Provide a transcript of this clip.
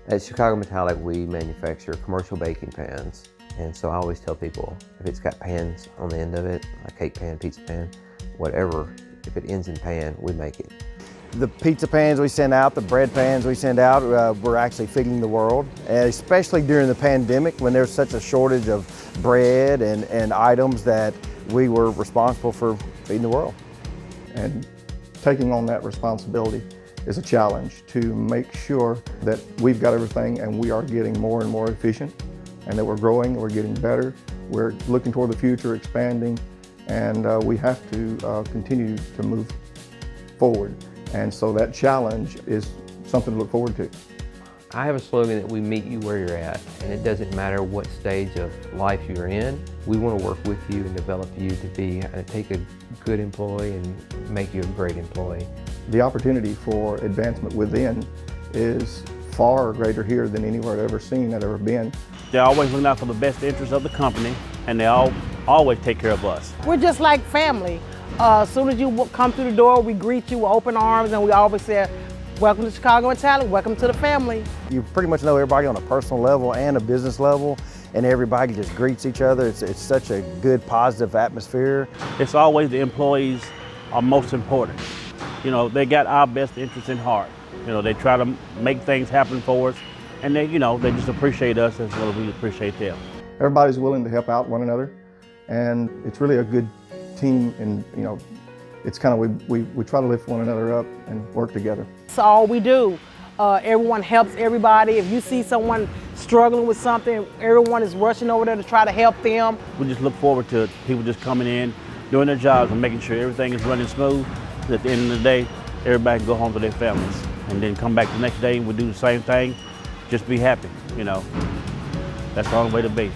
At Chicago Metallic, we manufacture commercial baking pans. And so I always tell people, if it's got pans on the end of it, a cake pan, pizza pan, whatever, if it ends in pan, we make it. The pizza pans we send out, the bread pans we send out, we're actually feeding the world. And especially during the pandemic when there's such a shortage of bread and items that we were responsible for feeding the world. And taking on that responsibility is a challenge to make sure that we've got everything and we are getting more and more efficient and that we're growing, we're getting better, we're looking toward the future, expanding, and we have to continue to move forward. And so that challenge is something to look forward to. I have a slogan that we meet you where you're at, and it doesn't matter what stage of life you're in. We want to work with you and develop you to take a good employee and make you a great employee. The opportunity for advancement within is far greater here than anywhere I've ever seen, I've ever been. They're always looking out for the best interest of the company, and they always take care of us. We're just like family. As soon as you come through the door, we greet you with open arms, and we always say, welcome to Chicago Metallic, welcome to the family. You pretty much know everybody on a personal level and a business level, and everybody just greets each other. It's such a good, positive atmosphere. It's always the employees are most important. You know, they got our best interests in heart. You know, they try to make things happen for us, and they just appreciate us as well as we appreciate them. Everybody's willing to help out one another, and it's really a good team, and it's kind of, we try to lift one another up and work together. That's all we do. Everyone helps everybody. If you see someone struggling with something, everyone is rushing over there to try to help them. We just look forward to people just coming in, doing their jobs and making sure everything is running smooth. So at the end of the day, everybody can go home to their families and then come back the next day and we do the same thing. Just be happy, That's the only way to be.